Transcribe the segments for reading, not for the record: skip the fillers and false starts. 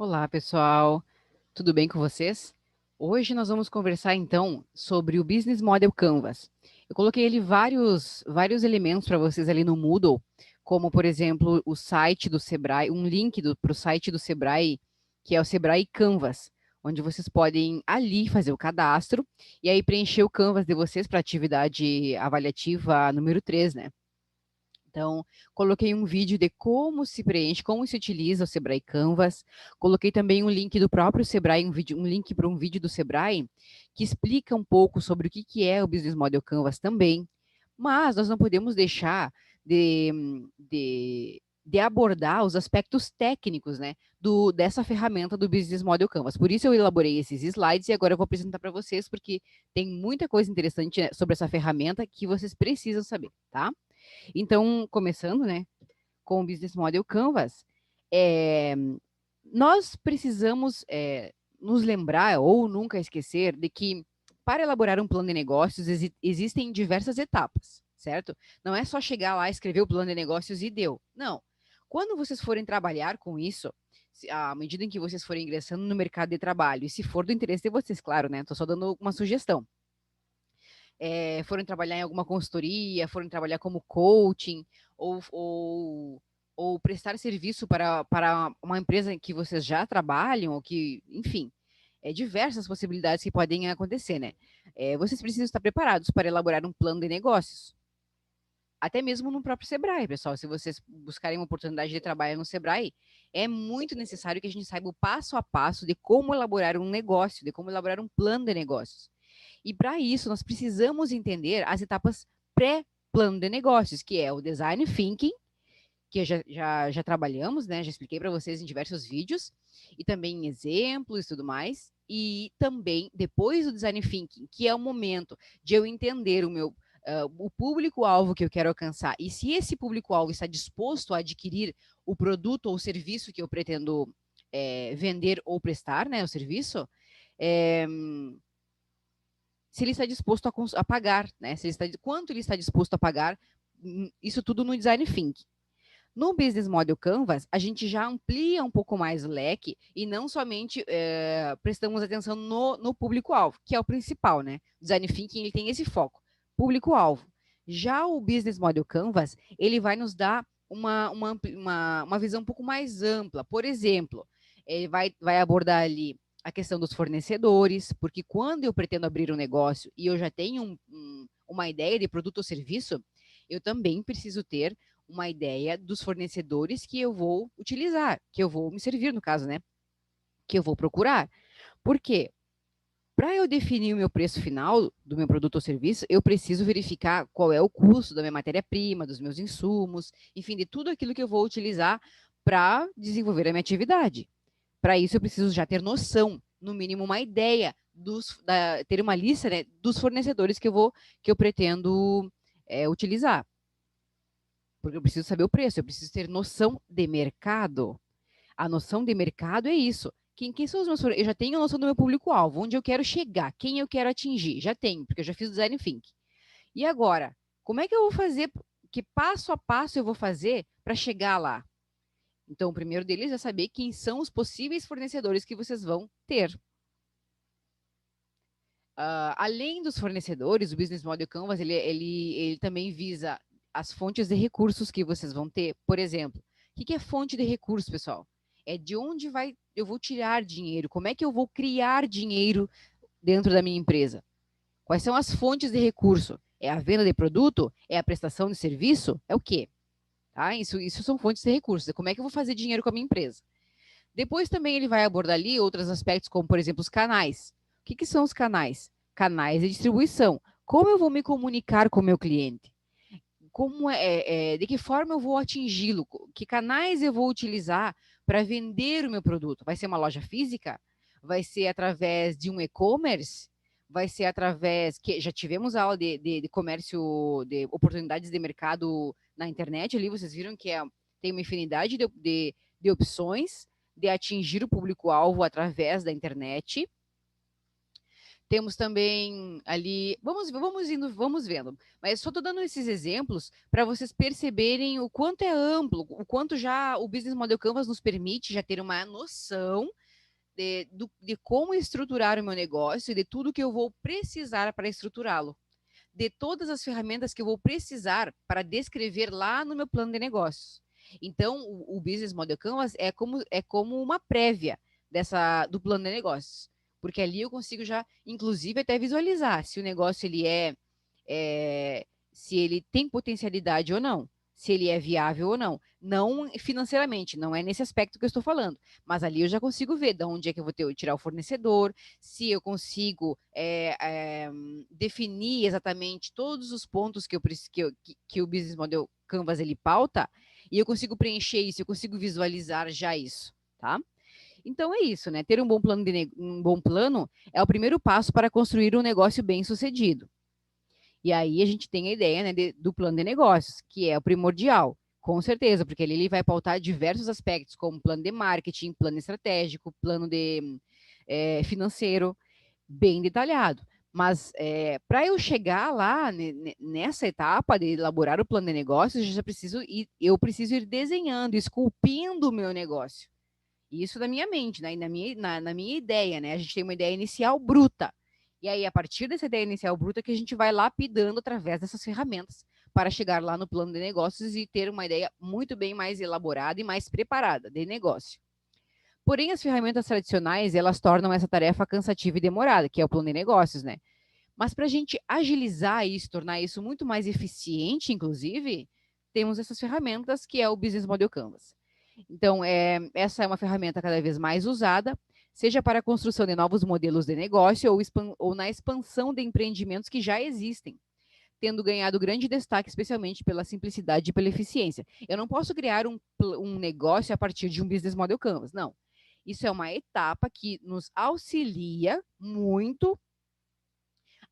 Olá, pessoal. Tudo bem com vocês? Hoje nós vamos conversar então sobre o Business Model Canvas. Eu coloquei ali vários elementos para vocês ali no Moodle, como por exemplo o site do Sebrae, um link para o site do Sebrae, que é o Sebrae Canvas, onde vocês podem ali fazer o cadastro e aí preencher o Canvas de vocês para a atividade avaliativa número 3, né? Então, coloquei um vídeo de como se preenche, como se utiliza o Sebrae Canvas. Coloquei também um link do próprio Sebrae, um link para um vídeo do Sebrae, que explica um pouco sobre o que é o Business Model Canvas também. Mas nós não podemos deixar de abordar os aspectos técnicos, né, dessa ferramenta do Business Model Canvas. Por isso eu elaborei esses slides e agora eu vou apresentar para vocês, porque tem muita coisa interessante, né, sobre essa ferramenta que vocês precisam saber, tá? Então, começando, né, com o Business Model Canvas, é, nós precisamos nos lembrar ou nunca esquecer de que para elaborar um plano de negócios existem diversas etapas, certo? Não é só chegar lá, escrever o plano de negócios e deu. Não. Quando vocês forem trabalhar com isso, à medida em que vocês forem ingressando no mercado de trabalho, e se for do interesse de vocês, claro, né? Estou só dando uma sugestão. Foram trabalhar em alguma consultoria, foram trabalhar como coaching, ou, ou, ou prestar serviço para uma empresa em que vocês já trabalham, ou que, enfim, diversas possibilidades que podem acontecer, né? Vocês precisam estar preparados para elaborar um plano de negócios. Até mesmo no próprio Sebrae, pessoal. Se vocês buscarem uma oportunidade de trabalho no Sebrae, é muito necessário que a gente saiba o passo a passo de como elaborar um negócio, de como elaborar um plano de negócios. E para isso, nós precisamos entender as etapas pré-plano de negócios, que é o design thinking, que já trabalhamos, né? Já expliquei para vocês em diversos vídeos, e também em exemplos e tudo mais. E também, depois do design thinking, que é o momento de eu entender o público-alvo que eu quero alcançar, e se esse público-alvo está disposto a adquirir o produto ou o serviço que eu pretendo vender ou prestar, né? O serviço. É, se ele está disposto a pagar, né? Quanto ele está disposto a pagar, isso tudo no design thinking. No Business Model Canvas, a gente já amplia um pouco mais o leque e não somente prestamos atenção no público-alvo, que é o principal, né? O design thinking ele tem esse foco, público-alvo. Já o Business Model Canvas, ele vai nos dar uma visão um pouco mais ampla. Por exemplo, ele vai abordar ali a questão dos fornecedores, porque quando eu pretendo abrir um negócio e eu já tenho uma ideia de produto ou serviço, eu também preciso ter uma ideia dos fornecedores que eu vou utilizar, que eu vou me servir, no caso, né? Que eu vou procurar. Por quê? Para eu definir o meu preço final do meu produto ou serviço, eu preciso verificar qual é o custo da minha matéria-prima, dos meus insumos, enfim, de tudo aquilo que eu vou utilizar para desenvolver a minha atividade. Para isso, eu preciso já ter noção, no mínimo uma ideia, ter uma lista, né, dos fornecedores que eu pretendo utilizar. Porque eu preciso saber o preço, eu preciso ter noção de mercado. A noção de mercado é isso. Quem são os meus Eu já tenho noção do meu público-alvo, onde eu quero chegar, quem eu quero atingir. Já tenho, porque eu já fiz o design thinking. E agora, como é que eu vou fazer? Que passo a passo eu vou fazer para chegar lá? Então, o primeiro deles é saber quem são os possíveis fornecedores que vocês vão ter. Além dos fornecedores, o Business Model Canvas ele também visa as fontes de recursos que vocês vão ter. Por exemplo, o que é fonte de recursos, pessoal? É de onde eu vou tirar dinheiro, como é que eu vou criar dinheiro dentro da minha empresa? Quais são as fontes de recurso? É a venda de produto? É a prestação de serviço? É o quê? Tá? Isso são fontes de recursos. Como é que eu vou fazer dinheiro com a minha empresa? Depois também ele vai abordar ali outros aspectos, como, por exemplo, os canais. O que são os canais? Canais de distribuição. Como eu vou me comunicar com o meu cliente? De que forma eu vou atingi-lo? Que canais eu vou utilizar para vender o meu produto? Vai ser uma loja física? Vai ser através de um e-commerce? Vai ser através que já tivemos aula de comércio, de oportunidades de mercado na internet ali, vocês viram que tem uma infinidade de opções de atingir o público-alvo através da internet. Temos também ali, vamos vendo. Mas só estou dando esses exemplos para vocês perceberem o quanto é amplo, o quanto já o Business Model Canvas nos permite já ter uma noção de como estruturar o meu negócio e de tudo que eu vou precisar para estruturá-lo. De todas as ferramentas que eu vou precisar para descrever lá no meu plano de negócios. Então, o Business Model Canvas é como uma prévia do plano de negócios. Porque ali eu consigo já, inclusive, até visualizar se o negócio se ele tem potencialidade ou não, se ele é viável ou não. Não financeiramente, não é nesse aspecto que eu estou falando, mas ali eu já consigo ver de onde é que eu vou tirar o fornecedor, se eu consigo definir exatamente todos os pontos que o Business Model Canvas ele pauta, e eu consigo preencher isso, eu consigo visualizar já isso, tá? Então é isso, né? Ter um bom plano é o primeiro passo para construir um negócio bem sucedido. E aí a gente tem a ideia, né, do plano de negócios, que é o primordial, com certeza, porque ele vai pautar diversos aspectos, como plano de marketing, plano estratégico, plano financeiro, bem detalhado. Mas para eu chegar lá nessa etapa de elaborar o plano de negócios, eu preciso ir desenhando, esculpindo o meu negócio. Isso na minha mente, né? E na minha ideia, né? A gente tem uma ideia inicial bruta. E aí, a partir dessa ideia inicial bruta, que a gente vai lapidando através dessas ferramentas para chegar lá no plano de negócios e ter uma ideia muito bem mais elaborada e mais preparada de negócio. Porém, as ferramentas tradicionais, elas tornam essa tarefa cansativa e demorada, que é o plano de negócios, né? Mas para a gente agilizar isso, tornar isso muito mais eficiente, inclusive, temos essas ferramentas que é o Business Model Canvas. Então, essa é uma ferramenta cada vez mais usada, seja para a construção de novos modelos de negócio ou na expansão de empreendimentos que já existem, tendo ganhado grande destaque, especialmente pela simplicidade e pela eficiência. Eu não posso criar um negócio a partir de um Business Model Canvas, não. Isso é uma etapa que nos auxilia muito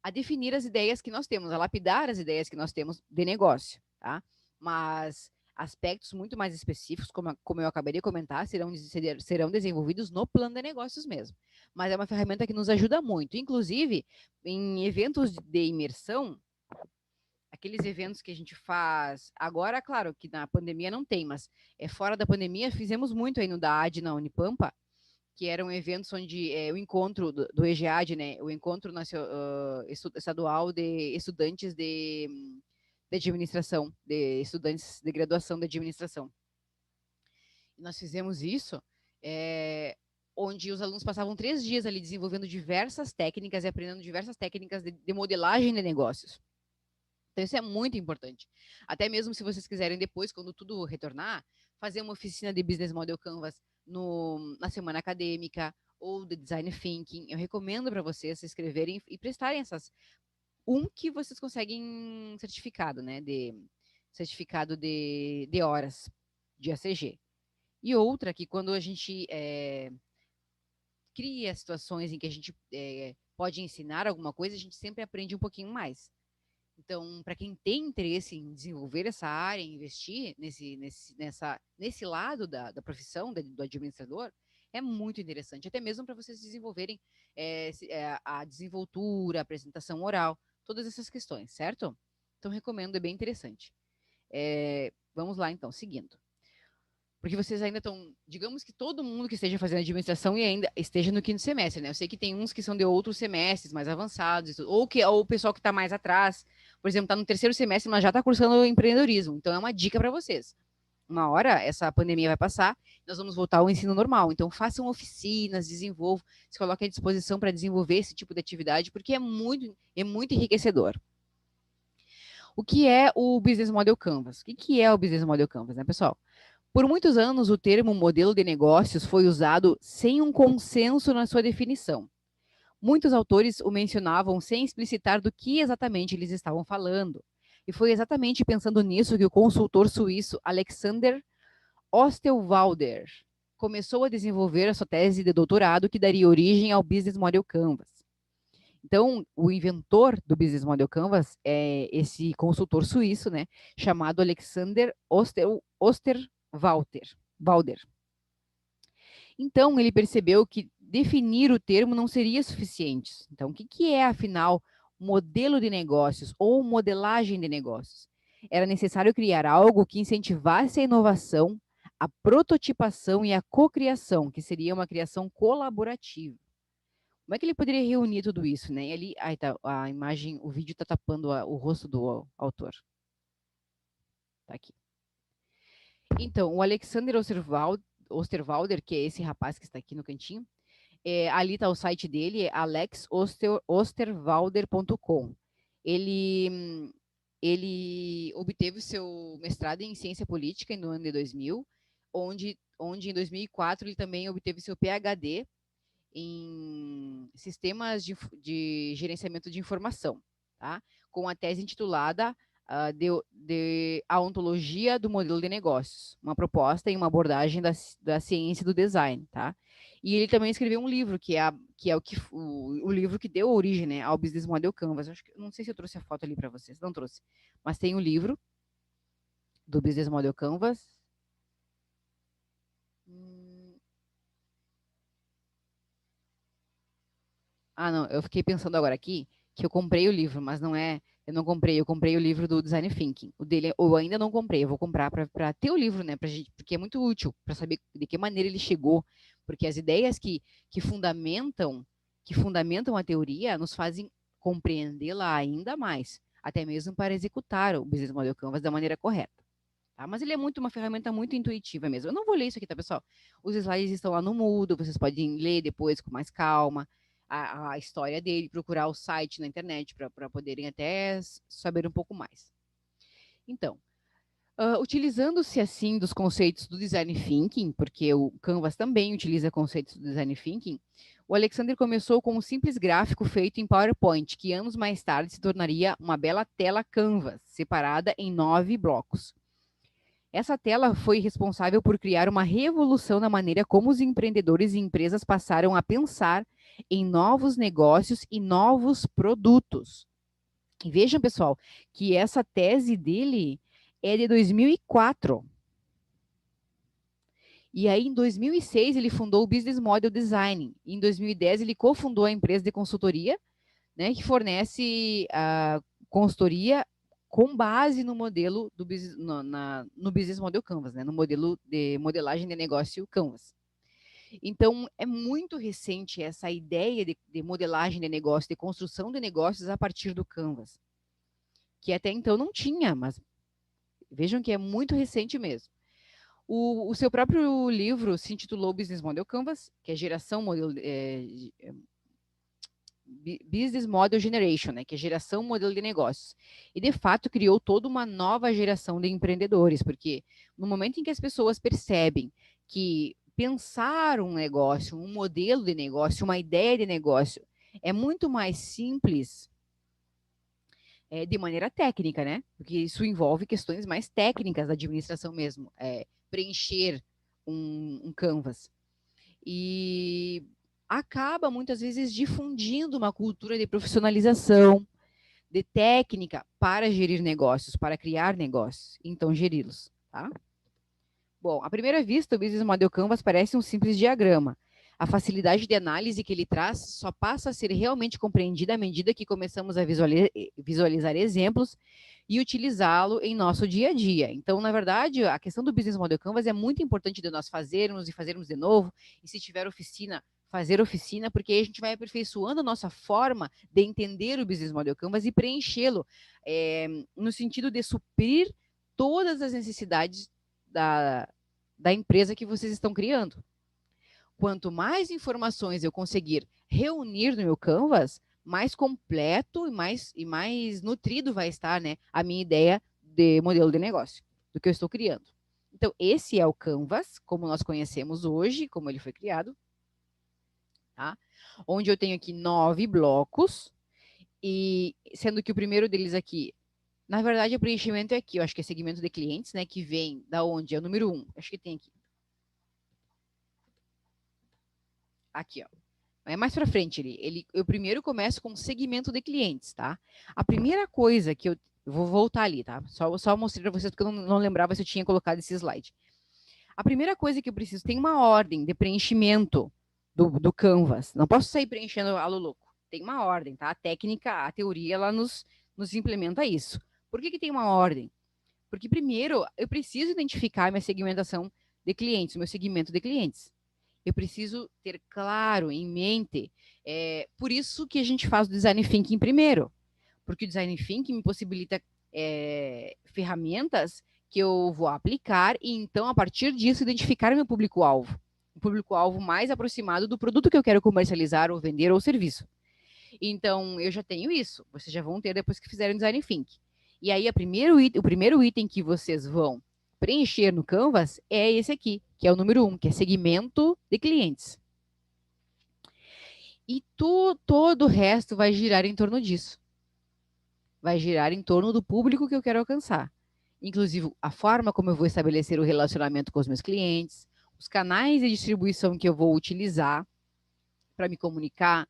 a definir as ideias que nós temos, a lapidar as ideias que nós temos de negócio, tá? Mas aspectos muito mais específicos, como eu acabei de comentar, serão desenvolvidos no plano de negócios mesmo. Mas é uma ferramenta que nos ajuda muito. Inclusive, em eventos de imersão, aqueles eventos que a gente faz agora, claro que na pandemia não tem, mas fora da pandemia fizemos muito aí no DAAD, na Unipampa, que eram eventos onde o encontro do EGAD, né, o encontro estadual de estudantes de administração, de estudantes de graduação de administração. E nós fizemos isso, onde os alunos passavam 3 dias ali desenvolvendo diversas técnicas e aprendendo diversas técnicas de modelagem de negócios. Então, isso é muito importante. Até mesmo se vocês quiserem depois, quando tudo retornar, fazer uma oficina de Business Model Canvas na semana acadêmica ou de Design Thinking, eu recomendo para vocês se inscreverem e prestarem que vocês conseguem certificado, né, certificado de horas de ACG. E outra que quando a gente cria situações em que a gente pode ensinar alguma coisa, a gente sempre aprende um pouquinho mais. Então, para quem tem interesse em desenvolver essa área, investir nesse lado da profissão do administrador, é muito interessante, até mesmo para vocês desenvolverem a desenvoltura, a apresentação oral, todas essas questões, certo? Então, recomendo, é bem interessante. Vamos lá, então, seguindo. Porque vocês ainda estão, digamos que todo mundo que esteja fazendo administração e ainda esteja no 5º semestre, né? Eu sei que tem uns que são de outros semestres mais avançados, ou o pessoal que está mais atrás, por exemplo, está no 3º semestre, mas já está cursando empreendedorismo. Então é uma dica para vocês. Uma hora essa pandemia vai passar, nós vamos voltar ao ensino normal. Então façam oficinas, desenvolvam, se coloquem à disposição para desenvolver esse tipo de atividade, porque é muito enriquecedor. O que é o Business Model Canvas? O que é o Business Model Canvas, né, pessoal? Por muitos anos, o termo modelo de negócios foi usado sem um consenso na sua definição. Muitos autores o mencionavam sem explicitar do que exatamente eles estavam falando. E foi exatamente pensando nisso que o consultor suíço Alexander Osterwalder começou a desenvolver a sua tese de doutorado que daria origem ao Business Model Canvas. Então, o inventor do Business Model Canvas é esse consultor suíço, né, chamado Alexander Osterwalder. Então, ele percebeu que definir o termo não seria suficiente. Então, o que é, afinal, modelo de negócios ou modelagem de negócios? Era necessário criar algo que incentivasse a inovação, a prototipação e a cocriação, que seria uma criação colaborativa. Como é que ele poderia reunir tudo isso, né? E ali, aí tá, a imagem, o vídeo está tapando o rosto do autor. Tá aqui. Então, o Alexander Osterwalder, que é esse rapaz que está aqui no cantinho, ali está o site dele, é alexosterwalder.com. Ele obteve o seu mestrado em ciência política no ano de 2000, onde em 2004 ele também obteve seu PhD em sistemas de gerenciamento de informação, tá? Com a tese intitulada A Ontologia do Modelo de Negócios, uma proposta e uma abordagem da ciência do design, tá? E ele também escreveu um livro, que é o livro que deu origem, né, ao Business Model Canvas. Não sei se eu trouxe a foto ali para vocês, não trouxe, mas tem um livro do Business Model Canvas. Ah, não, eu fiquei pensando agora aqui que eu comprei o livro, mas não é, eu não comprei, eu comprei o livro do Design Thinking. O dele eu ainda não comprei, eu vou comprar para ter o livro, né, pra gente, porque é muito útil para saber de que maneira ele chegou, porque as ideias que fundamentam a teoria nos fazem compreendê-la ainda mais, até mesmo para executar o Business Model Canvas da maneira correta. Tá? Mas ele é uma ferramenta muito intuitiva mesmo. Eu não vou ler isso aqui, tá, pessoal? Os slides estão lá no Moodle, vocês podem ler depois com mais calma a história dele, procurar o site na internet para poderem até saber um pouco mais. Então, utilizando-se assim dos conceitos do Design Thinking, porque o Canvas também utiliza conceitos do Design Thinking, o Alexander começou com um simples gráfico feito em PowerPoint, que anos mais tarde se tornaria uma bela tela Canvas, separada em 9 blocos. Essa tela foi responsável por criar uma revolução na maneira como os empreendedores e empresas passaram a pensar em novos negócios e novos produtos. E vejam, pessoal, que essa tese dele é de 2004. E aí, em 2006, ele fundou o Business Model Design. Em 2010, ele cofundou a empresa de consultoria, né, que fornece a consultoria com base no modelo do no Business Model Canvas, né, no modelo de modelagem de negócio Canvas. Então, é muito recente essa ideia de modelagem de negócio, de construção de negócios a partir do Canvas, que até então não tinha, mas vejam que é muito recente mesmo. O seu próprio livro se intitulou Business Model Canvas, que é geração modelo, Business Model Generation, né, que é geração modelo de negócios. E, de fato, criou toda uma nova geração de empreendedores, porque no momento em que as pessoas percebem que pensar um negócio, um modelo de negócio, uma ideia de negócio, é muito mais simples de maneira técnica, né? Porque isso envolve questões mais técnicas da administração mesmo, preencher um canvas. E acaba, muitas vezes, difundindo uma cultura de profissionalização, de técnica para gerir negócios, para criar negócios, então geri-los, tá? Bom, à primeira vista, o Business Model Canvas parece um simples diagrama. A facilidade de análise que ele traz só passa a ser realmente compreendida à medida que começamos a visualizar exemplos e utilizá-lo em nosso dia a dia. Então, na verdade, a questão do Business Model Canvas é muito importante de nós fazermos e fazermos de novo, e se tiver oficina, fazer oficina, porque aí a gente vai aperfeiçoando a nossa forma de entender o Business Model Canvas e preenchê-lo no sentido de suprir todas as necessidades da empresa que vocês estão criando. Quanto mais informações eu conseguir reunir no meu Canvas, mais completo e mais nutrido vai estar, né, a minha ideia de modelo de negócio, do que eu estou criando. Então, esse é o Canvas, como nós conhecemos hoje, como ele foi criado, tá? Onde eu tenho aqui 9 blocos, e sendo que o primeiro deles aqui, na verdade, o preenchimento é aqui, eu acho que é segmento de clientes, né, que vem da onde? É o número 1, acho que tem aqui. Aqui, ó. É mais para frente, eu primeiro começo com segmento de clientes, tá? A primeira coisa que eu vou voltar ali, tá? Só mostrei para vocês porque eu não lembrava se eu tinha colocado esse slide. A primeira coisa que eu preciso tem uma ordem de preenchimento do Canvas. Não posso sair preenchendo a lo louco. Tem uma ordem, tá? A técnica, a teoria, ela nos implementa isso. Por que tem uma ordem? Porque, primeiro, eu preciso identificar minha segmentação de clientes, meu segmento de clientes. Eu preciso ter claro, em mente. Por isso que a gente faz o Design Thinking primeiro. Porque o Design Thinking me possibilita ferramentas que eu vou aplicar e, então, a partir disso, identificar meu público-alvo. O público-alvo mais aproximado do produto que eu quero comercializar ou vender ou serviço. Então, eu já tenho isso. Vocês já vão ter depois que fizerem Design Thinking. E aí, o primeiro item que vocês vão preencher no Canvas é esse aqui, que é o número 1, que é segmento de clientes. E todo o resto vai girar em torno disso. Vai girar em torno do público que eu quero alcançar. Inclusive, a forma como eu vou estabelecer o relacionamento com os meus clientes, os canais de distribuição que eu vou utilizar para me comunicar,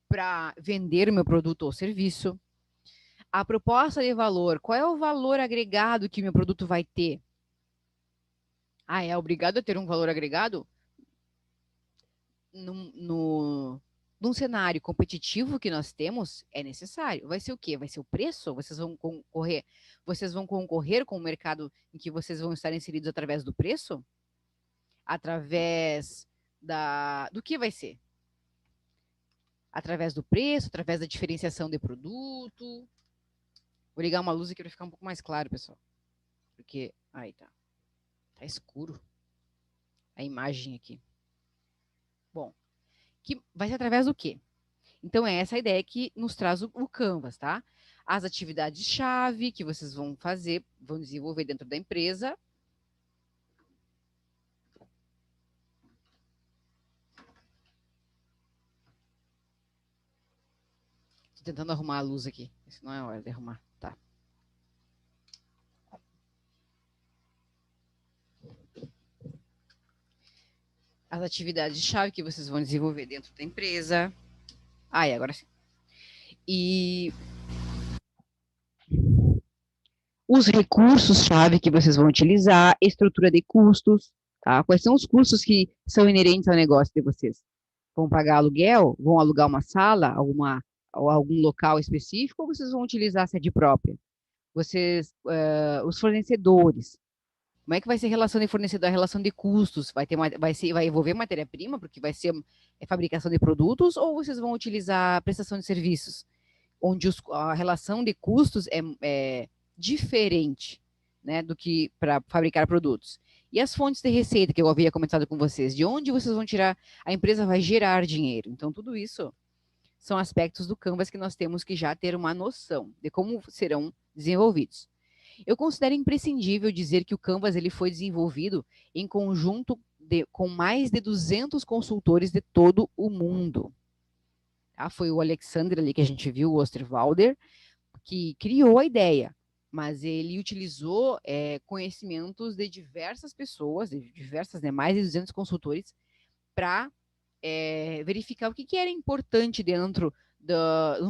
para vender o meu produto ou serviço. A proposta de valor, qual é o valor agregado que meu produto vai ter? É obrigado a ter um valor agregado? Num cenário competitivo que nós temos, é necessário. Vai ser o quê? Vai ser o preço? Vocês vão concorrer com o mercado em que vocês vão estar inseridos através do preço? Através do que vai ser? Através do preço, através da diferenciação de produto. Vou ligar uma luz aqui para ficar um pouco mais claro, pessoal. Porque, aí tá. Tá escuro a imagem aqui. Bom, que vai ser através do quê? Então, é essa a ideia que nos traz o Canvas, tá? As atividades-chave que vocês vão fazer, vão desenvolver dentro da empresa. Estou tentando arrumar a luz aqui. Isso não é a hora de arrumar, tá? As atividades-chave que vocês vão desenvolver dentro da empresa. E agora sim. E os recursos-chave que vocês vão utilizar, estrutura de custos, tá? Quais são os custos que são inerentes ao negócio de vocês? Vão pagar aluguel? Vão alugar uma sala, algum local específico, ou vocês vão utilizar a sede própria? Os fornecedores, como é que vai ser a relação de fornecedor, a relação de custos? Vai envolver matéria-prima, porque vai ser fabricação de produtos, ou vocês vão utilizar prestação de serviços, onde a relação de custos é diferente, né, do que para fabricar produtos? E as fontes de receita que eu havia comentado com vocês, de onde vocês vão tirar? A empresa vai gerar dinheiro. Então, tudo isso são aspectos do Canvas que nós temos que já ter uma noção de como serão desenvolvidos. Eu considero imprescindível dizer que o Canvas ele foi desenvolvido em conjunto com mais de 200 consultores de todo o mundo. Tá? Foi o Alexander ali que a gente viu, o Osterwalder, que criou a ideia, mas ele utilizou conhecimentos de diversas pessoas, mais de 200 consultores, para verificar o que era importante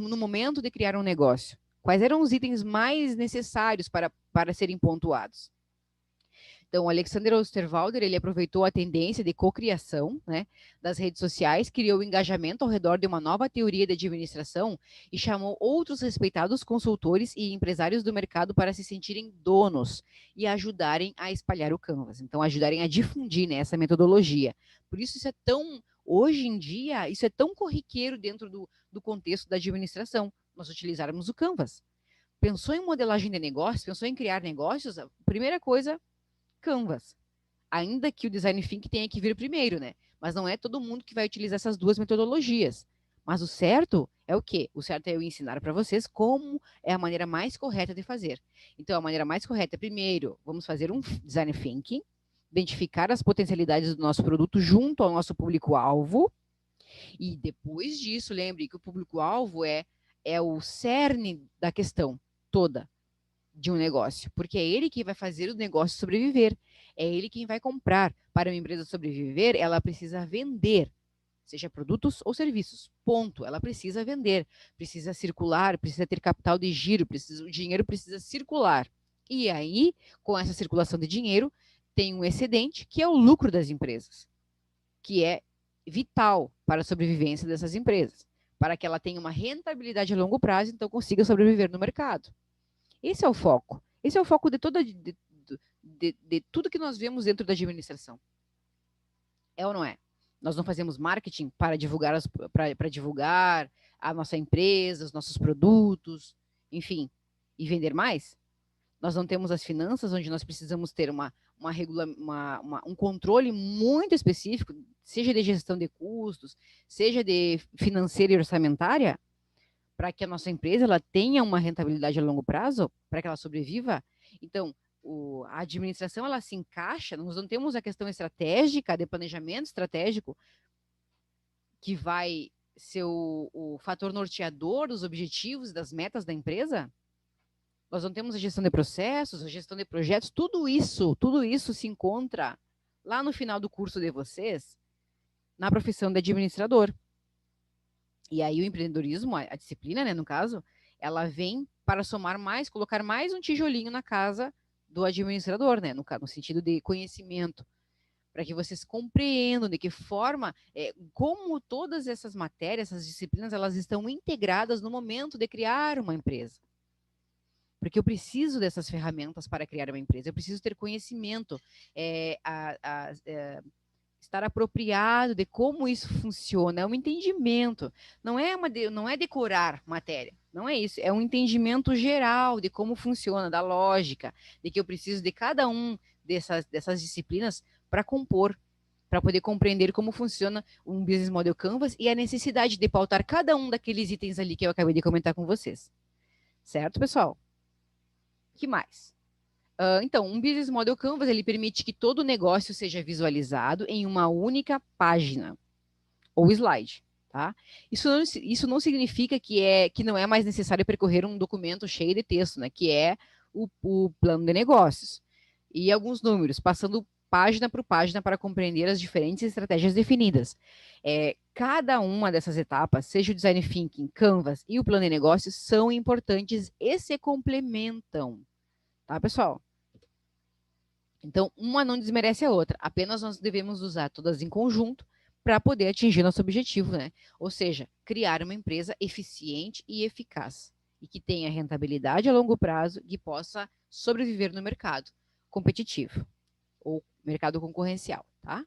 no momento de criar um negócio. Quais eram os itens mais necessários para serem pontuados? Então, o Alexander Osterwalder, ele aproveitou a tendência de cocriação, né, das redes sociais, criou engajamento ao redor de uma nova teoria de administração e chamou outros respeitados consultores e empresários do mercado para se sentirem donos e ajudarem a espalhar o Canvas. Então, ajudarem a difundir, né, essa metodologia. Por isso, hoje em dia, isso é tão corriqueiro dentro do contexto da administração, nós utilizarmos o Canvas. Pensou em modelagem de negócios, pensou em criar negócios, a primeira coisa, Canvas. Ainda que o Design Thinking tenha que vir primeiro, né? Mas não é todo mundo que vai utilizar essas duas metodologias. Mas o certo é o quê? O certo é eu ensinar para vocês como é a maneira mais correta de fazer. Então, a maneira mais correta é, primeiro, vamos fazer um Design Thinking, identificar as potencialidades do nosso produto junto ao nosso público-alvo, e depois disso, lembre que o público-alvo é o cerne da questão toda de um negócio, porque é ele que vai fazer o negócio sobreviver, é ele quem vai comprar. Para uma empresa sobreviver, ela precisa vender, seja produtos ou serviços, ponto. Ela precisa vender, precisa circular, precisa ter capital de giro, o dinheiro precisa circular. E aí, com essa circulação de dinheiro, tem um excedente, que é o lucro das empresas, que é vital para a sobrevivência dessas empresas, para que ela tenha uma rentabilidade a longo prazo, então consiga sobreviver no mercado. Esse é o foco. Esse é o foco de tudo que nós vemos dentro da administração. É ou não é? Nós não fazemos marketing para divulgar a nossa empresa, os nossos produtos, enfim, e vender mais? Nós não temos as finanças, onde nós precisamos ter um controle muito específico, seja de gestão de custos, seja de financeira e orçamentária, para que a nossa empresa ela tenha uma rentabilidade a longo prazo, para que ela sobreviva. Então, a administração ela se encaixa, nós não temos a questão estratégica, de planejamento estratégico, que vai ser o fator norteador dos objetivos e das metas da empresa. Nós não temos a gestão de processos, a gestão de projetos, tudo isso se encontra lá no final do curso de vocês, na profissão de administrador. E aí o empreendedorismo, a disciplina, né, no caso, ela vem para somar mais, colocar mais um tijolinho na casa do administrador, né, no sentido de conhecimento, para que vocês compreendam de que forma, como todas essas matérias, essas disciplinas, elas estão integradas no momento de criar uma empresa. Porque eu preciso dessas ferramentas para criar uma empresa, eu preciso ter conhecimento, estar apropriado de como isso funciona, é um entendimento, não é decorar matéria, não é isso, é um entendimento geral de como funciona, da lógica, de que eu preciso de cada um dessas disciplinas para compor, para poder compreender como funciona um Business Model Canvas e a necessidade de pautar cada um daqueles itens ali que eu acabei de comentar com vocês. Certo, pessoal? O que mais? Então, um Business Model Canvas, ele permite que todo o negócio seja visualizado em uma única página ou slide, tá? Isso não significa que não é mais necessário percorrer um documento cheio de texto, né? Que é o plano de negócios. E alguns números, passando página por página para compreender as diferentes estratégias definidas. Cada uma dessas etapas, seja o Design Thinking, Canvas e o plano de negócios, são importantes e se complementam. Tá, pessoal? Então, uma não desmerece a outra, apenas nós devemos usar todas em conjunto para poder atingir nosso objetivo, né? Ou seja, criar uma empresa eficiente e eficaz e que tenha rentabilidade a longo prazo e possa sobreviver no mercado competitivo ou mercado concorrencial, tá?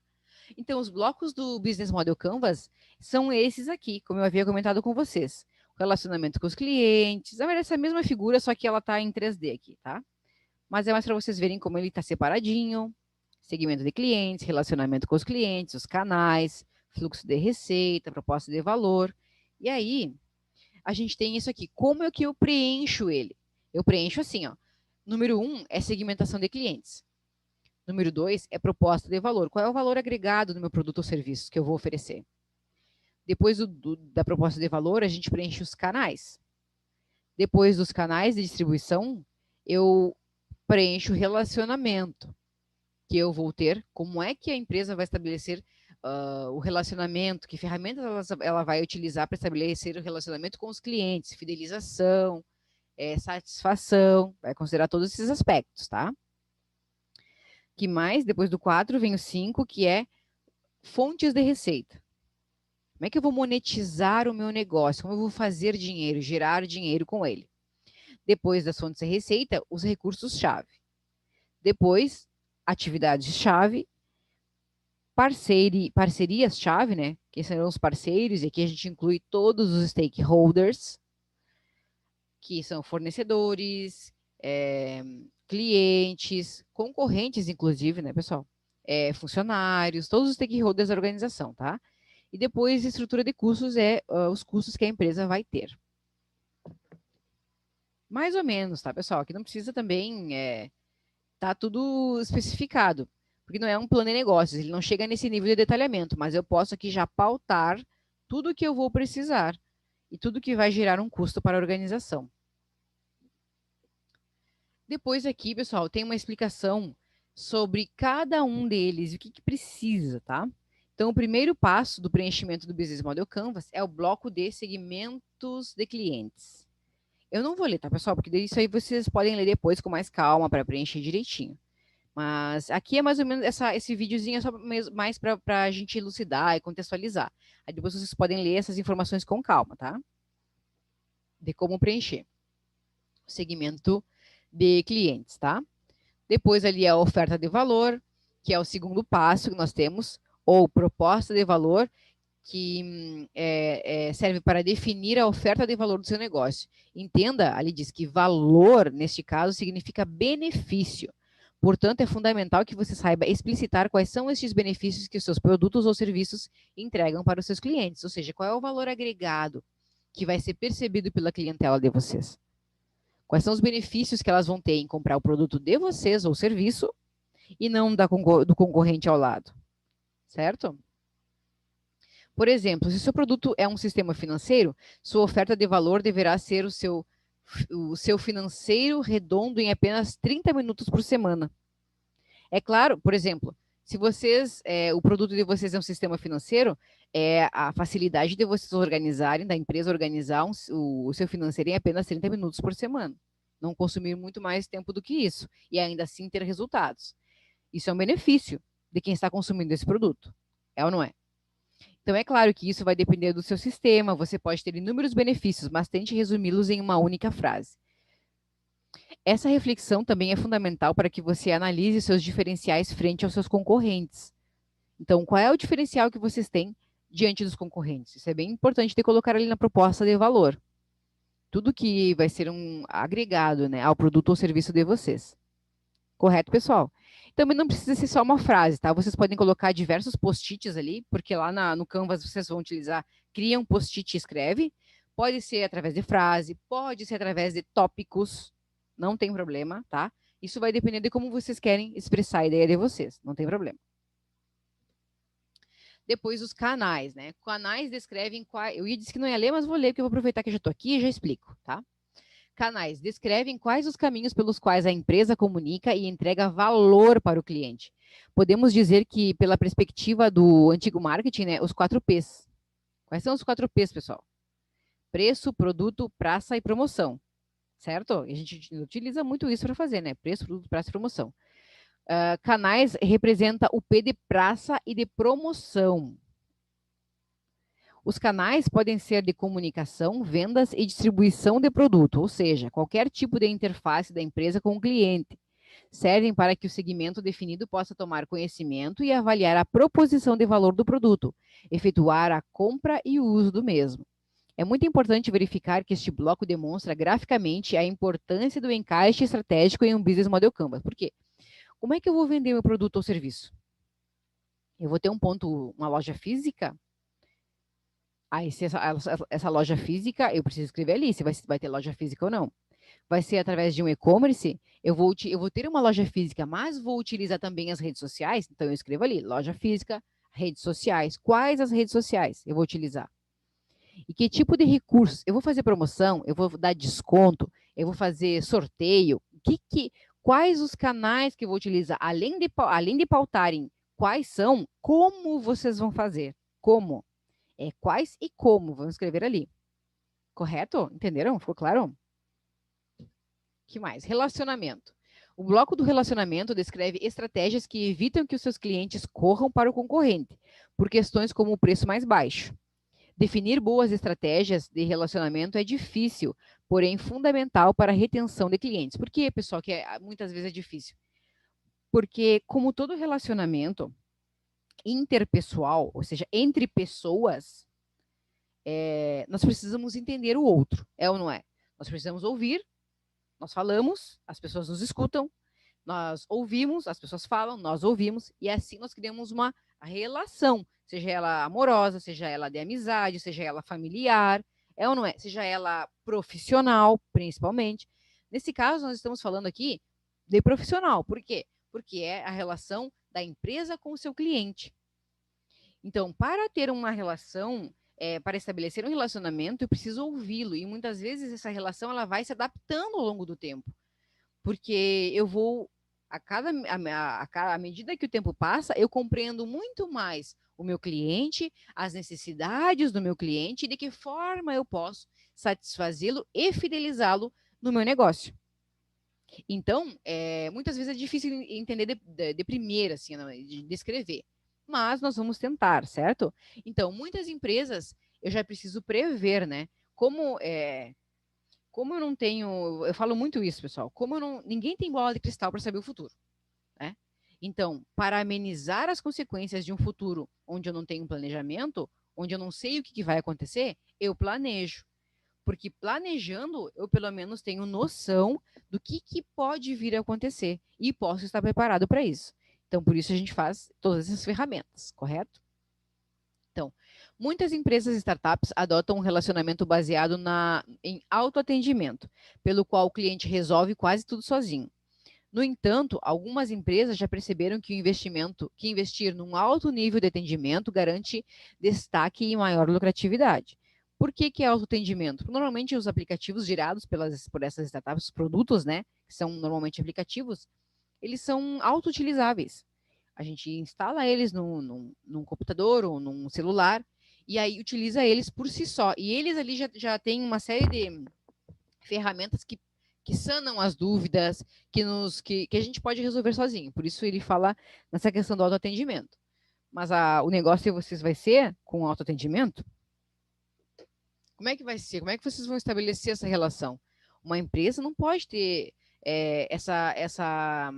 Então, os blocos do Business Model Canvas são esses aqui, como eu havia comentado com vocês. O relacionamento com os clientes, na verdade, essa mesma figura, só que ela está em 3D aqui, tá? Mas é mais para vocês verem como ele está separadinho, segmento de clientes, relacionamento com os clientes, os canais, fluxo de receita, proposta de valor. E aí, a gente tem isso aqui. Como é que eu preencho ele? Eu preencho assim, ó. Número 1 é segmentação de clientes. Número 2 é proposta de valor. Qual é o valor agregado do meu produto ou serviço que eu vou oferecer? Depois da proposta de valor, a gente preenche os canais. Depois dos canais de distribuição, eu preencho o relacionamento que eu vou ter, como é que a empresa vai estabelecer o relacionamento, que ferramentas ela vai utilizar para estabelecer o relacionamento com os clientes, fidelização, satisfação, vai considerar todos esses aspectos, tá? Que mais? Depois do 4 vem o 5, que é fontes de receita. Como é que eu vou monetizar o meu negócio? Como eu vou fazer dinheiro, gerar dinheiro com ele? Depois das fontes de receita, os recursos-chave. Depois, atividades-chave, parcerias-chave, né? Que serão os parceiros, e aqui a gente inclui todos os stakeholders, que são fornecedores, clientes, concorrentes, inclusive, né, pessoal? Funcionários, todos os stakeholders da organização, tá? E depois, estrutura de custos os custos que a empresa vai ter. Mais ou menos, tá, pessoal? Aqui não precisa também tá tudo especificado, porque não é um plano de negócios, ele não chega nesse nível de detalhamento, mas eu posso aqui já pautar tudo que eu vou precisar e tudo que vai gerar um custo para a organização. Depois aqui, pessoal, tem uma explicação sobre cada um deles e o que precisa, tá? Então, o primeiro passo do preenchimento do Business Model Canvas é o bloco de segmentos de clientes. Eu não vou ler, tá, pessoal? Porque isso aí vocês podem ler depois com mais calma para preencher direitinho. Mas aqui é mais ou menos esse videozinho é só mais para a gente elucidar e contextualizar. Aí depois vocês podem ler essas informações com calma, tá? De como preencher o segmento de clientes, tá? Depois ali a oferta de valor, que é o segundo passo que nós temos, ou proposta de valor, que serve para definir a oferta de valor do seu negócio. Entenda, ali diz que valor, neste caso, significa benefício. Portanto, é fundamental que você saiba explicitar quais são estes benefícios que os seus produtos ou serviços entregam para os seus clientes, ou seja, qual é o valor agregado que vai ser percebido pela clientela de vocês. Quais são os benefícios que elas vão ter em comprar o produto de vocês ou serviço e não do concorrente ao lado, certo? Por exemplo, se o seu produto é um sistema financeiro, sua oferta de valor deverá ser o seu financeiro redondo em apenas 30 minutos por semana. É claro, por exemplo, se o produto de vocês é um sistema financeiro, a facilidade de vocês organizarem, da empresa organizar o seu financeiro em apenas 30 minutos por semana. Não consumir muito mais tempo do que isso. E ainda assim ter resultados. Isso é um benefício de quem está consumindo esse produto. É ou não é? Então, é claro que isso vai depender do seu sistema, você pode ter inúmeros benefícios, mas tente resumi-los em uma única frase. Essa reflexão também é fundamental para que você analise seus diferenciais frente aos seus concorrentes. Então, qual é o diferencial que vocês têm diante dos concorrentes? Isso é bem importante de colocar ali na proposta de valor. Tudo que vai ser um agregado, né, ao produto ou serviço de vocês. Correto, pessoal? Também não precisa ser só uma frase, tá? Vocês podem colocar diversos post-its ali, porque lá no Canvas vocês vão utilizar, cria um post-it e escreve. Pode ser através de frase, pode ser através de tópicos, não tem problema, tá? Isso vai depender de como vocês querem expressar a ideia de vocês, não tem problema. Depois os canais, né? Canais descrevem quais. Eu ia dizer que não ia ler, mas vou ler, porque eu vou aproveitar que eu já estou aqui e já explico, tá? Canais descrevem quais os caminhos pelos quais a empresa comunica e entrega valor para o cliente. Podemos dizer que, pela perspectiva do antigo marketing, né, os 4 P's. Quais são os 4 P's, pessoal? Preço, produto, praça e promoção. Certo? E a gente utiliza muito isso para fazer, né? Preço, produto, praça e promoção. Canais representa o P de praça e de promoção. Os canais podem ser de comunicação, vendas e distribuição de produto, ou seja, qualquer tipo de interface da empresa com o cliente. Servem para que o segmento definido possa tomar conhecimento e avaliar a proposição de valor do produto, efetuar a compra e o uso do mesmo. É muito importante verificar que este bloco demonstra graficamente a importância do encaixe estratégico em um Business Model Canvas. Por quê? Como é que eu vou vender meu produto ou serviço? Eu vou ter uma loja física? Aí, se essa loja física, eu preciso escrever ali se vai ter loja física ou não. Vai ser através de um e-commerce? Eu vou ter uma loja física, mas vou utilizar também as redes sociais? Então, eu escrevo ali, loja física, redes sociais. Quais as redes sociais eu vou utilizar? E que tipo de recursos? Eu vou fazer promoção? Eu vou dar desconto? Eu vou fazer sorteio? Quais os canais que eu vou utilizar? Além de pautarem quais são, como vocês vão fazer? Como? Quais e como, vamos escrever ali. Correto? Entenderam? Ficou claro? Que mais? Relacionamento. O bloco do relacionamento descreve estratégias que evitam que os seus clientes corram para o concorrente, por questões como o preço mais baixo. Definir boas estratégias de relacionamento é difícil, porém fundamental para a retenção de clientes. Por que, pessoal, que muitas vezes é difícil? Porque, como todo relacionamento interpessoal, ou seja, entre pessoas, nós precisamos entender o outro, é ou não é? Nós precisamos ouvir, nós falamos, as pessoas nos escutam, nós ouvimos, as pessoas falam, nós ouvimos, e assim nós criamos uma relação, seja ela amorosa, seja ela de amizade, seja ela familiar, é ou não é? Seja ela profissional, principalmente. Nesse caso, nós estamos falando aqui de profissional. Por quê? Porque é a relação da empresa com o seu cliente. Então, para ter uma relação, para estabelecer um relacionamento, eu preciso ouvi-lo. E muitas vezes essa relação ela vai se adaptando ao longo do tempo. Porque eu vou, à medida que o tempo passa, eu compreendo muito mais o meu cliente, as necessidades do meu cliente e de que forma eu posso satisfazê-lo e fidelizá-lo no meu negócio. Então, muitas vezes é difícil entender de primeira, assim, de descrever. Mas nós vamos tentar, certo? Então, muitas empresas eu já preciso prever, né? Como eu não tenho, eu falo muito isso, pessoal. Como eu não, ninguém tem bola de cristal para saber o futuro, né? Então, para amenizar as consequências de um futuro onde eu não tenho planejamento, onde eu não sei o que vai acontecer, eu planejo. Porque planejando, eu pelo menos tenho noção do que pode vir a acontecer e posso estar preparado para isso. Então, por isso a gente faz todas essas ferramentas, correto? Então, muitas empresas e startups adotam um relacionamento baseado em autoatendimento, pelo qual o cliente resolve quase tudo sozinho. No entanto, algumas empresas já perceberam que investir num alto nível de atendimento garante destaque e maior lucratividade. Por que é autoatendimento? Normalmente os aplicativos gerados por essas startups, os produtos, né, que são normalmente aplicativos, eles são auto-utilizáveis. A gente instala eles num computador ou num celular e aí utiliza eles por si só. E eles ali já têm uma série de ferramentas que sanam as dúvidas, que a gente pode resolver sozinho. Por isso ele fala nessa questão do autoatendimento. Mas o negócio de vocês vai ser com autoatendimento? Como é que vai ser? Como é que vocês vão estabelecer essa relação? Uma empresa não pode ter essa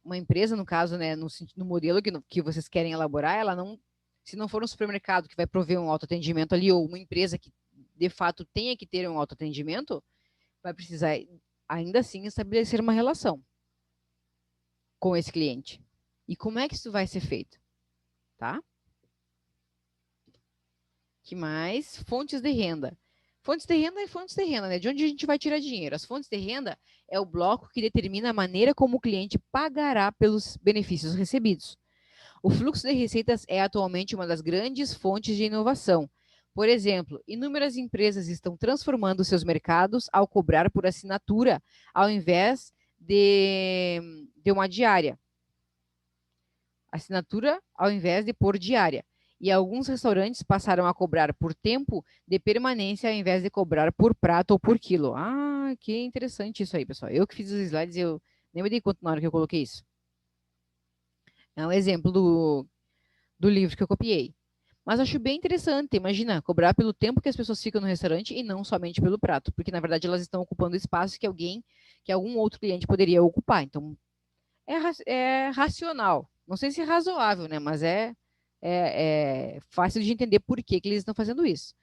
uma empresa, no caso, né, no modelo que vocês querem elaborar, ela não, se não for um supermercado que vai prover um autoatendimento ali, ou uma empresa que de fato tenha que ter um autoatendimento, vai precisar ainda assim estabelecer uma relação com esse cliente. E como é que isso vai ser feito? Tá? Que mais? Fontes de renda. Fontes de renda é fontes de renda, né? De onde a gente vai tirar dinheiro? As fontes de renda é o bloco que determina a maneira como o cliente pagará pelos benefícios recebidos. O fluxo de receitas é atualmente uma das grandes fontes de inovação. Por exemplo, inúmeras empresas estão transformando seus mercados ao cobrar por assinatura, ao invés de uma diária. Assinatura ao invés de por diária. E alguns restaurantes passaram a cobrar por tempo de permanência ao invés de cobrar por prato ou por quilo. Ah, que interessante isso aí, pessoal. Eu que fiz os slides, eu nem me dei conta na hora que eu coloquei isso. É um exemplo do livro que eu copiei. Mas acho bem interessante, imagina, cobrar pelo tempo que as pessoas ficam no restaurante e não somente pelo prato, porque na verdade elas estão ocupando espaço que algum outro cliente poderia ocupar. Então, é racional. Não sei se é razoável, né? Mas é fácil de entender por que eles estão fazendo isso.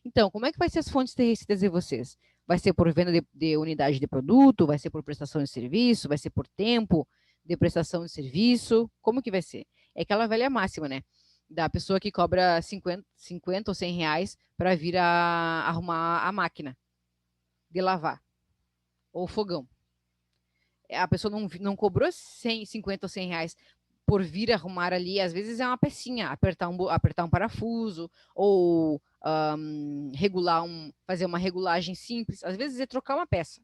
Então, como é que vai ser as fontes de receitas de vocês? Vai ser por venda de unidade de produto? Vai ser por prestação de serviço? Vai ser por tempo de prestação de serviço? Como que vai ser? É aquela velha máxima, né? Da pessoa que cobra 50 ou 100 reais para vir arrumar a máquina de lavar ou fogão. A pessoa não cobrou 50 ou 100 reais por vir arrumar ali, às vezes é uma pecinha, apertar um parafuso, ou fazer uma regulagem simples, às vezes é trocar uma peça.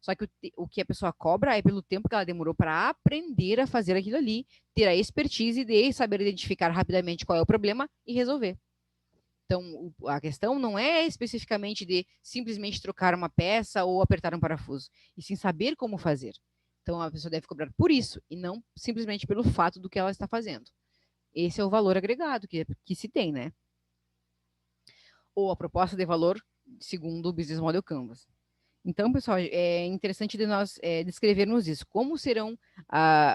Só que o que a pessoa cobra é pelo tempo que ela demorou para aprender a fazer aquilo ali, ter a expertise de saber identificar rapidamente qual é o problema e resolver. Então, a questão não é especificamente de simplesmente trocar uma peça ou apertar um parafuso, e sim saber como fazer. Então, a pessoa deve cobrar por isso, e não simplesmente pelo fato do que ela está fazendo. Esse é o valor agregado que se tem, né? Ou a proposta de valor segundo o Business Model Canvas. Então, pessoal, é interessante de nós descrevermos isso. Como serão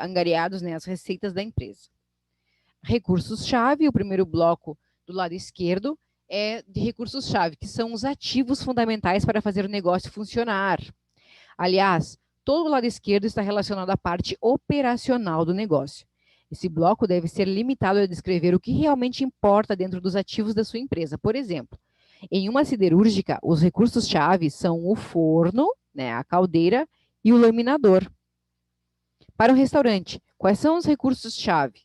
angariados, né, as receitas da empresa? Recursos-chave, o primeiro bloco do lado esquerdo, é de recursos-chave, que são os ativos fundamentais para fazer o negócio funcionar. Aliás, todo o lado esquerdo está relacionado à parte operacional do negócio. Esse bloco deve ser limitado a descrever o que realmente importa dentro dos ativos da sua empresa. Por exemplo, em uma siderúrgica, os recursos-chave são o forno, né, a caldeira e o laminador. Para um restaurante, quais são os recursos-chave?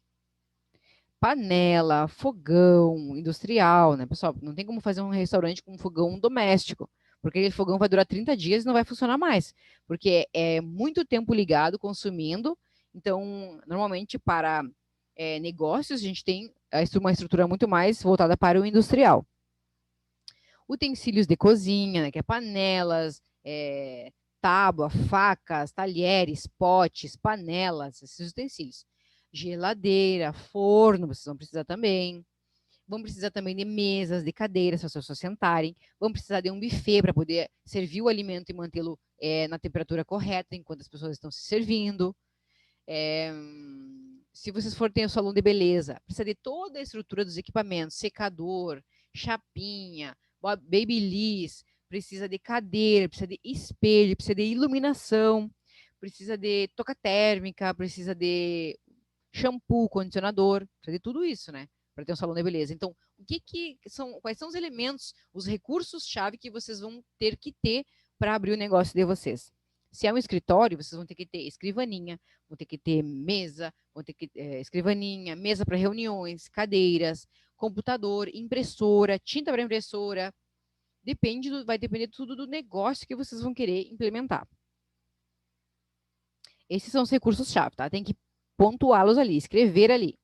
Panela, fogão industrial, né, pessoal? Não tem como fazer um restaurante com um fogão doméstico, porque aquele fogão vai durar 30 dias e não vai funcionar mais, porque é muito tempo ligado, consumindo. Então, normalmente, para negócios, a gente tem uma estrutura muito mais voltada para o industrial. Utensílios de cozinha, né, que é panelas, tábua, facas, talheres, potes, panelas, esses utensílios. Geladeira, forno, vocês vão precisar também. Vão precisar também de mesas, de cadeiras para as pessoas sentarem. Vão precisar de um buffet para poder servir o alimento e mantê-lo na temperatura correta enquanto as pessoas estão se servindo. Se vocês forem ter um salão de beleza, precisa de toda a estrutura dos equipamentos, secador, chapinha, babyliss, precisa de cadeira, precisa de espelho, precisa de iluminação, precisa de toca térmica, precisa de shampoo, condicionador, precisa de tudo isso, né? Para ter um salão de beleza. Então, quais são os elementos, os recursos-chave que vocês vão ter que ter para abrir o negócio de vocês? Se é um escritório, vocês vão ter que ter escrivaninha, vão ter que ter mesa, vão ter que ter escrivaninha, mesa para reuniões, cadeiras, computador, impressora, tinta para impressora. Vai depender tudo do negócio que vocês vão querer implementar. Esses são os recursos-chave, tá? Tem que pontuá-los ali, escrever ali.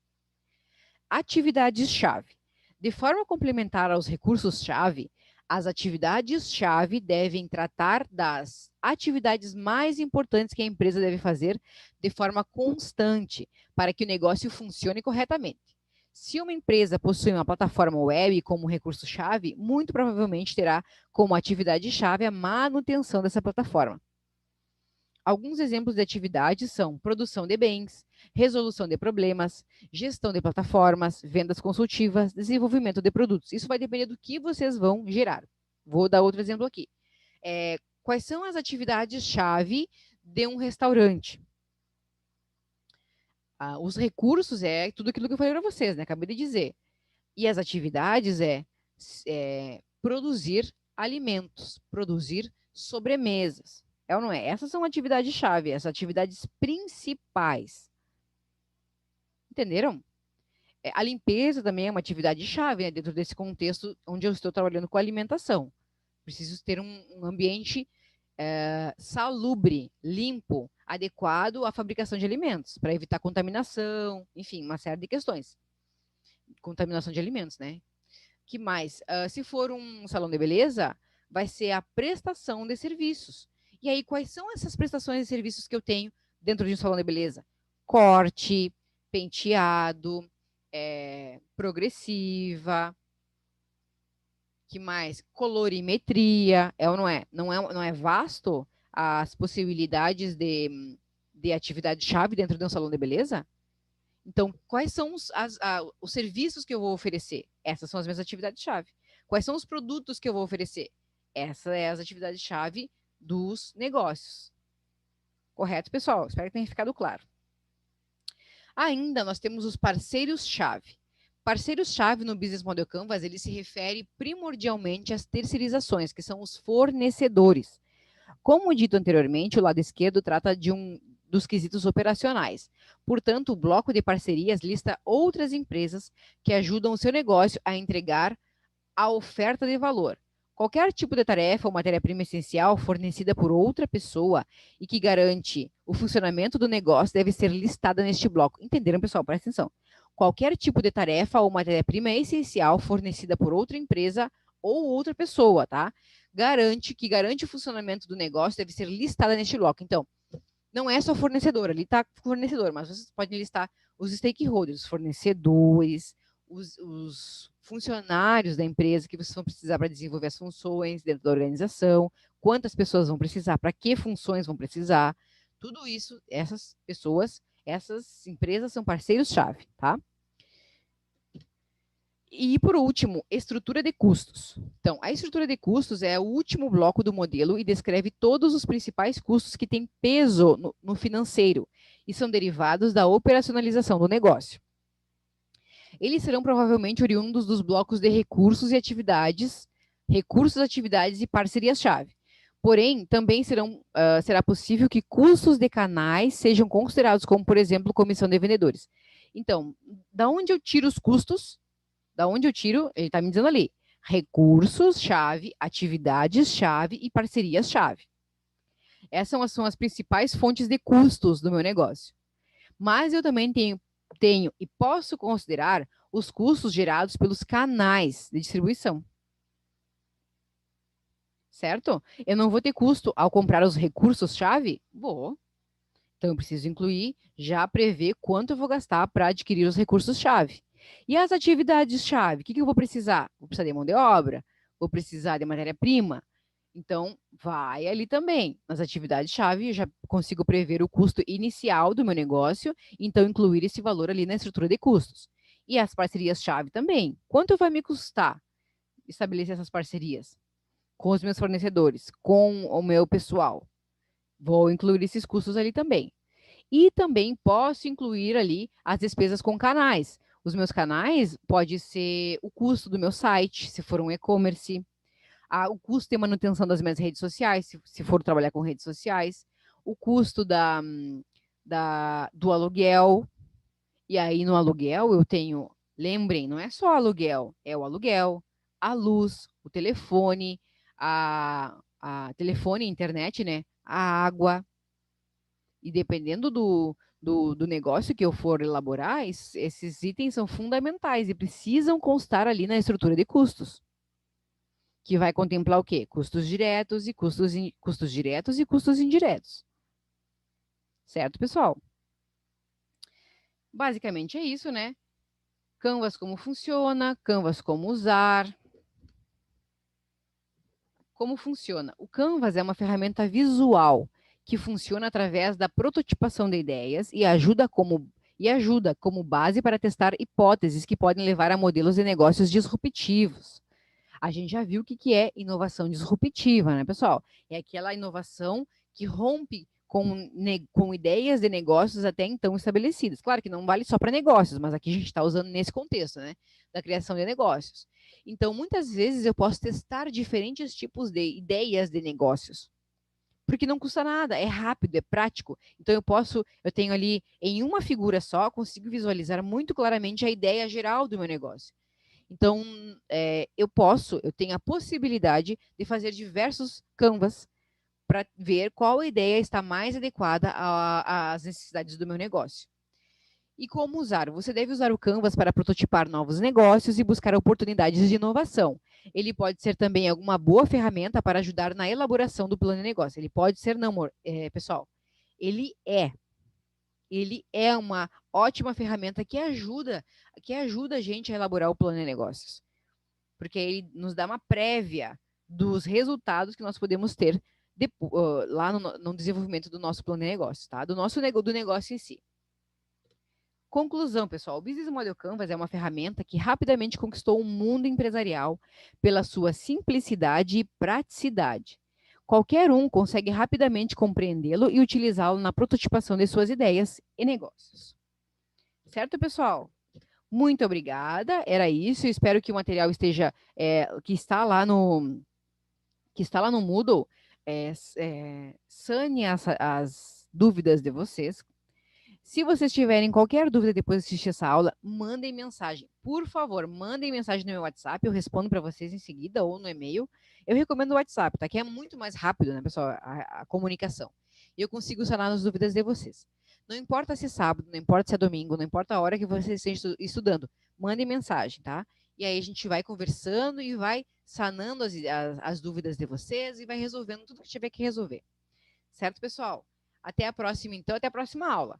Atividades-chave. De forma complementar aos recursos-chave, as atividades-chave devem tratar das atividades mais importantes que a empresa deve fazer de forma constante para que o negócio funcione corretamente. Se uma empresa possui uma plataforma web como recurso-chave, muito provavelmente terá como atividade-chave a manutenção dessa plataforma. Alguns exemplos de atividades são produção de bens, resolução de problemas, gestão de plataformas, vendas consultivas, desenvolvimento de produtos. Isso vai depender do que vocês vão gerar. Vou dar outro exemplo aqui. Quais são as atividades-chave de um restaurante? Os recursos é tudo aquilo que eu falei para vocês, né? Acabei de dizer. E as atividades é produzir alimentos, produzir sobremesas. É ou não é? Essas são atividades-chave, essas atividades principais. Entenderam? A limpeza também é uma atividade-chave, né, dentro desse contexto onde eu estou trabalhando com alimentação. Preciso ter um ambiente salubre, limpo, adequado à fabricação de alimentos, para evitar contaminação, enfim, uma série de questões. Contaminação de alimentos, né? Que mais? Se for um salão de beleza, vai ser a prestação de serviços. E aí, quais são essas prestações de serviços que eu tenho dentro de um salão de beleza? Corte, penteado, progressiva, que mais? Colorimetria, é ou não é? Não é vasto as possibilidades de atividade-chave dentro de um salão de beleza? Então, quais são os serviços que eu vou oferecer? Essas são as minhas atividades-chave. Quais são os produtos que eu vou oferecer? Essas são as atividades-chave dos negócios. Correto, pessoal? Espero que tenha ficado claro. Ainda nós temos os parceiros-chave. Parceiros-chave no Business Model Canvas, ele se refere primordialmente às terceirizações, que são os fornecedores. Como dito anteriormente, o lado esquerdo trata dos quesitos operacionais. Portanto, o bloco de parcerias lista outras empresas que ajudam o seu negócio a entregar a oferta de valor. Qualquer tipo de tarefa ou matéria-prima essencial fornecida por outra pessoa e que garante o funcionamento do negócio deve ser listada neste bloco. Entenderam, pessoal? Presta atenção. Qualquer tipo de tarefa ou matéria-prima essencial fornecida por outra empresa ou outra pessoa, tá? Que garante o funcionamento do negócio deve ser listada neste bloco. Então, não é só fornecedor, ali está fornecedor, mas vocês podem listar os stakeholders, os fornecedores, os funcionários da empresa que vocês vão precisar para desenvolver as funções dentro da organização, quantas pessoas vão precisar, para que funções vão precisar. Tudo isso, essas pessoas, essas empresas são parceiros-chave, tá? E, por último, estrutura de custos. Então, a estrutura de custos é o último bloco do modelo e descreve todos os principais custos que têm peso no financeiro e são derivados da operacionalização do negócio. Eles serão provavelmente oriundos dos blocos de recursos, atividades e parcerias-chave. Porém, também será possível que custos de canais sejam considerados como, por exemplo, comissão de vendedores. Então, da onde eu tiro os custos? Da onde eu tiro? Ele está me dizendo ali. Recursos-chave, atividades-chave e parcerias-chave. Essas são as principais fontes de custos do meu negócio. Mas eu também tenho e posso considerar os custos gerados pelos canais de distribuição. certo? Eu não vou ter custo ao comprar os recursos-chave? Vou. Então, eu preciso incluir, já prever quanto eu vou gastar para adquirir os recursos-chave. E as atividades-chave? O que eu vou precisar? Vou precisar de mão de obra? Vou precisar de matéria-prima? Então, vai ali também. Nas atividades-chave, eu já consigo prever o custo inicial do meu negócio, então incluir esse valor ali na estrutura de custos. E as parcerias-chave também. Quanto vai me custar estabelecer essas parcerias com os meus fornecedores, com o meu pessoal? Vou incluir esses custos ali também. E também posso incluir ali as despesas com canais. Os meus canais pode ser o custo do meu site, se for um e-commerce, o custo de manutenção das minhas redes sociais, se for trabalhar com redes sociais, o custo do aluguel. E aí no aluguel eu tenho, lembrem, não é só aluguel, é o aluguel, a luz, o telefone, a telefone, internet, né? A água, e dependendo do negócio que eu for elaborar, esses itens são fundamentais e precisam constar ali na estrutura de custos, que vai contemplar o quê? Custos diretos e custos diretos e custos indiretos. Certo, pessoal? Basicamente é isso, né? Canvas como funciona, Canvas como usar. Como funciona? O Canvas é uma ferramenta visual que funciona através da prototipação de ideias e ajuda como base para testar hipóteses que podem levar a modelos de negócios disruptivos. A gente já viu o que é inovação disruptiva, né, pessoal? É aquela inovação que rompe com ideias de negócios até então estabelecidas. Claro que não vale só para negócios, mas aqui a gente está usando nesse contexto, né, da criação de negócios. Então, muitas vezes eu posso testar diferentes tipos de ideias de negócios, porque não custa nada, é rápido, é prático. Então eu tenho ali em uma figura só, consigo visualizar muito claramente a ideia geral do meu negócio. Então, eu tenho a possibilidade de fazer diversos canvas para ver qual ideia está mais adequada às necessidades do meu negócio. E como usar? Você deve usar o Canvas para prototipar novos negócios e buscar oportunidades de inovação. Ele pode ser também alguma boa ferramenta para ajudar na elaboração do plano de negócio. Ele pode ser, não, pessoal. Ele é. Ele é uma ótima ferramenta que ajuda a gente a elaborar o plano de negócios. Porque ele nos dá uma prévia dos resultados que nós podemos ter lá no desenvolvimento do nosso plano de negócio, tá? Do negócio em si. Conclusão, pessoal, o Business Model Canvas é uma ferramenta que rapidamente conquistou o mundo empresarial pela sua simplicidade e praticidade. Qualquer um consegue rapidamente compreendê-lo e utilizá-lo na prototipação de suas ideias e negócios. Certo, pessoal? Muito obrigada. Era isso. Espero que o material que está lá no Moodle, sane as dúvidas de vocês. Se vocês tiverem qualquer dúvida depois de assistir essa aula, mandem mensagem. Por favor, mandem mensagem no meu WhatsApp, eu respondo para vocês em seguida ou no e-mail. Eu recomendo o WhatsApp, tá? Que é muito mais rápido, né, pessoal, a comunicação. E eu consigo sanar as dúvidas de vocês. Não importa se é sábado, não importa se é domingo, não importa a hora que vocês estejam estudando, mandem mensagem, tá? E aí a gente vai conversando e vai sanando as dúvidas de vocês e vai resolvendo tudo que tiver que resolver. Certo, pessoal? Até a próxima, então, até a próxima aula.